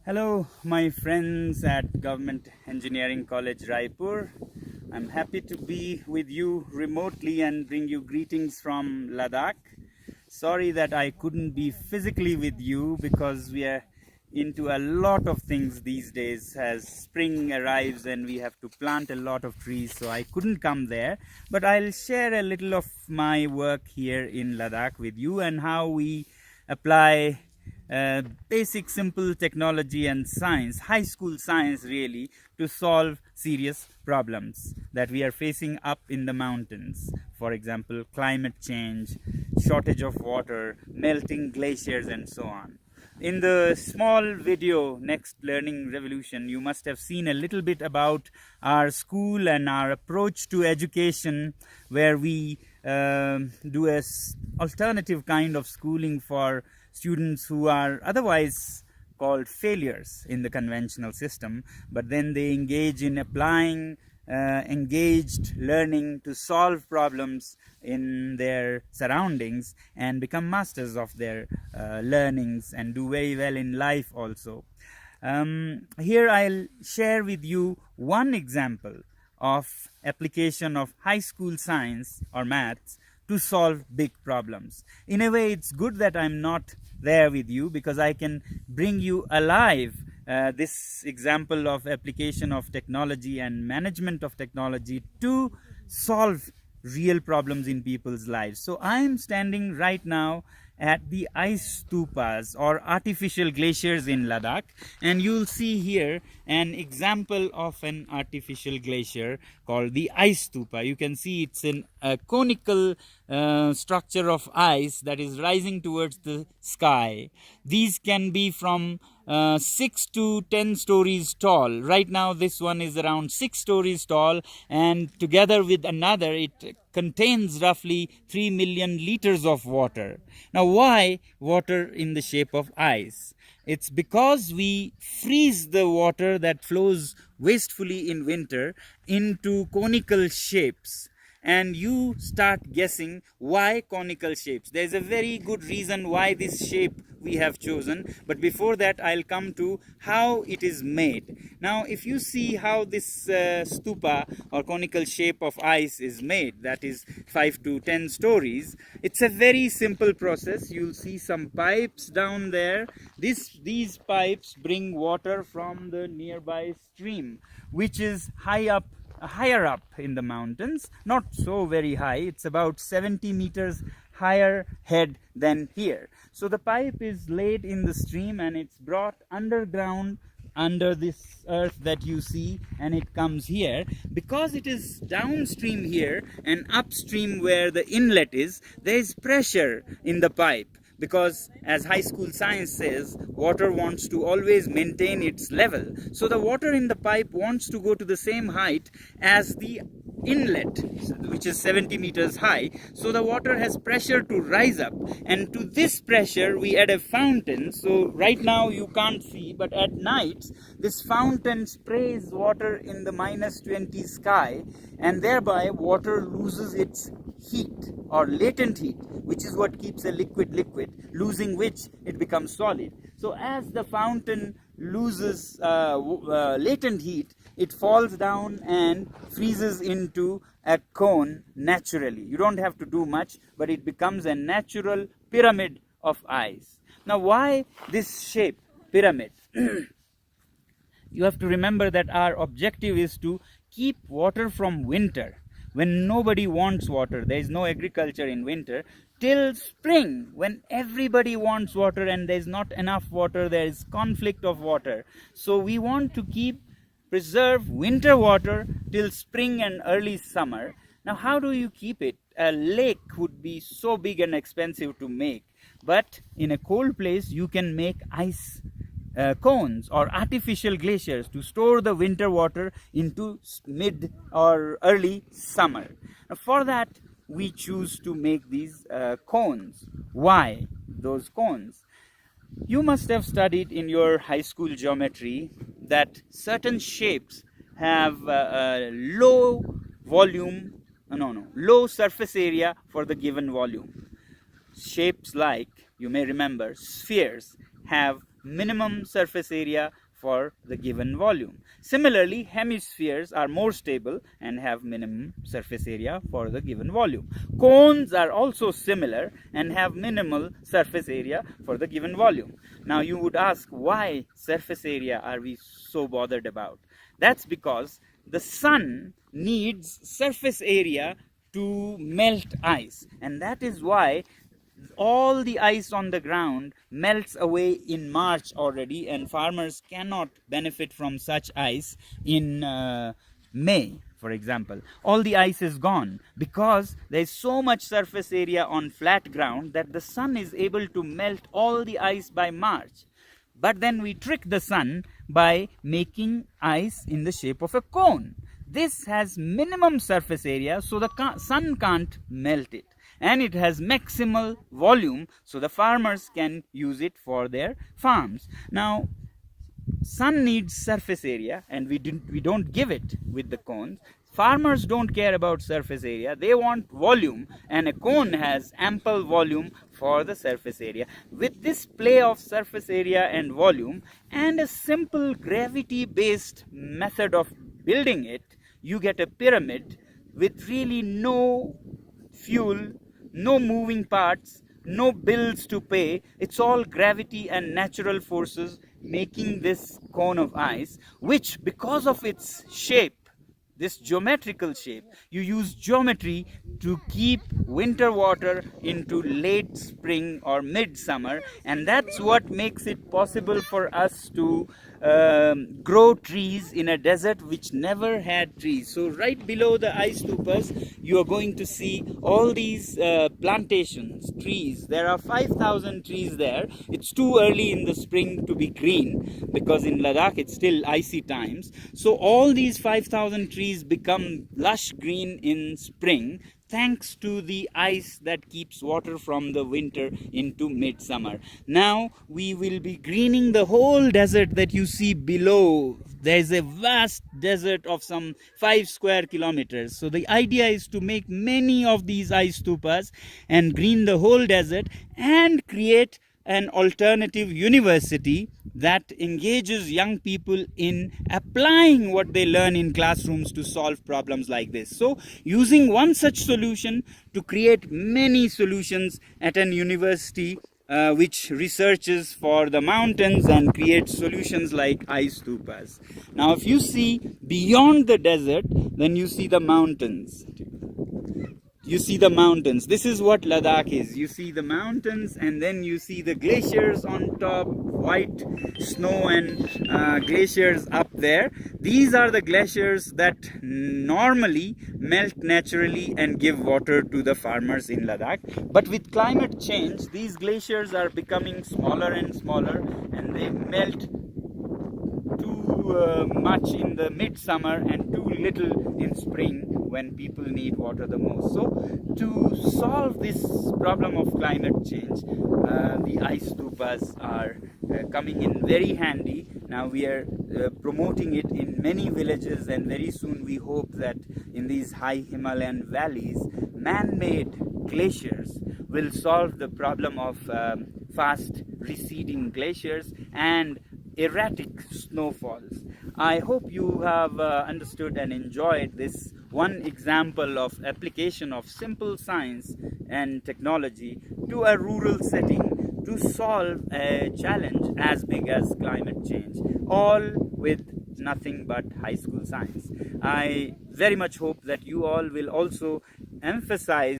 Hello, my friends at Government Engineering College, Raipur. I'm happy to be with you remotely and bring you greetings from Ladakh. Sorry that I couldn't be physically with you because we are into a lot of things these days as spring arrives and we have to plant a lot of trees, so I couldn't come there. But I'll share a little of my work here in Ladakh with you and how we apply basic simple technology and science, high school science really, to solve serious problems that we are facing up in the mountains. For example, climate change, shortage of water, melting glaciers, and so on. In the small video, Next Learning Revolution, you must have seen a little bit about our school and our approach to education, where we do a alternative kind of schooling for students who are otherwise called failures in the conventional system, but then they engage in applying engaged learning to solve problems in their surroundings and become masters of their learnings and do very well in life also. Here I'll share with you one example of application of high school science or maths to solve big problems. In a way, it's good that I'm not there with you because I can bring you alive this example of application of technology and management of technology to solve real problems in people's lives. So I'm standing right now at the ice stupas or artificial glaciers in Ladakh, and you'll see here an example of an artificial glacier called the ice stupa. You can see it's a conical structure of ice that is rising towards the sky. These can be from 6 to 10 stories tall. Right now this one is around 6 stories tall, and together with another it contains roughly 3 million liters of water. Now why water in the shape of ice? It's because we freeze the water that flows wastefully in winter into conical shapes. And you start guessing why conical shapes. There's a very good reason why this shape we have chosen, but before that I'll come to how it is made. Now if you see how this stupa or conical shape of ice is made, that is 5 to 10 stories, it's a very simple process. You'll see some pipes down there. These pipes bring water from the nearby stream, which is higher up in the mountains, not so very high. It's about 70 meters higher head than here. So the pipe is laid in the stream and it's brought underground under this earth that you see, and it comes here. Because it is downstream here and upstream where the inlet is, there is pressure in the pipe. Because as high school science says, water wants to always maintain its level. So the water in the pipe wants to go to the same height as the inlet, which is 70 meters high. So the water has pressure to rise up, and to this pressure we add a fountain. So right now you can't see, but at night this fountain sprays water in the -20 sky, and thereby water loses its heat or latent heat, which is what keeps a liquid, losing which it becomes solid. So as the fountain loses latent heat, it falls down and freezes into a cone naturally. You don't have to do much, but it becomes a natural pyramid of ice. Now why this shape, pyramid? You have to remember that our objective is to keep water from winter. When nobody wants water, there is no agriculture in winter, till spring when everybody wants water and there is not enough water, there is conflict of water. So we want to preserve winter water till spring and early summer. Now how do you keep it? A lake would be so big and expensive to make, but in a cold place you can make ice cones or artificial glaciers to store the winter water into mid or early summer. Now for that we choose to make these cones. Why those cones? You must have studied in your high school geometry that certain shapes have low surface area for the given volume. Shapes like, you may remember, spheres have minimum surface area for the given volume. Similarly, hemispheres are more stable and have minimum surface area for the given volume. Cones are also similar and have minimal surface area for the given volume. Now you would ask, why surface area are we so bothered about? That's because the sun needs surface area to melt ice, and that is why all the ice on the ground melts away in March already, and farmers cannot benefit from such ice in May, for example. All the ice is gone because there is so much surface area on flat ground that the sun is able to melt all the ice by March. But then we trick the sun by making ice in the shape of a cone. This has minimum surface area, so the sun can't melt it. And it has maximal volume, so the farmers can use it for their farms. Now, sun needs surface area, and we don't give it with the cones. Farmers don't care about surface area, they want volume, and a cone has ample volume for the surface area. With this play of surface area and volume and a simple gravity based method of building it, you get a pyramid with really no fuel, no moving parts, no bills to pay. It's all gravity and natural forces making this cone of ice, which, because of its shape, this geometrical shape, you use geometry to keep winter water into late spring or midsummer, and that's what makes it possible for us to grow trees in a desert which never had trees. So right below the ice stupas, you are going to see all these plantations, trees. There are 5,000 trees there. It's too early in the spring to be green because in Ladakh it's still icy times. So all these 5,000 trees become lush green in spring, thanks to the ice that keeps water from the winter into midsummer. Now we will be greening the whole desert that you see below. There is a vast desert of some 5 square kilometers. So the idea is to make many of these ice stupas and green the whole desert and create an alternative university that engages young people in applying what they learn in classrooms to solve problems like this. So using one such solution to create many solutions at an university which researches for the mountains and creates solutions like ice stupas. Now if you see beyond the desert, then you see the mountains. You see the mountains. This is what Ladakh is. You see the mountains, and then you see the glaciers on top, white snow and glaciers up there. These are the glaciers that normally melt naturally and give water to the farmers in Ladakh. But with climate change, these glaciers are becoming smaller and smaller, and they melt too much in the midsummer and too little in spring when people need water the most. So to solve this problem of climate change, the ice stupas are coming in very handy. Now we are promoting it in many villages, and very soon we hope that in these high Himalayan valleys, man-made glaciers will solve the problem of fast receding glaciers and erratic snowfalls. I hope you have understood and enjoyed this one example of application of simple science and technology to a rural setting to solve a challenge as big as climate change, all with nothing but high school science. I very much hope that you all will also emphasize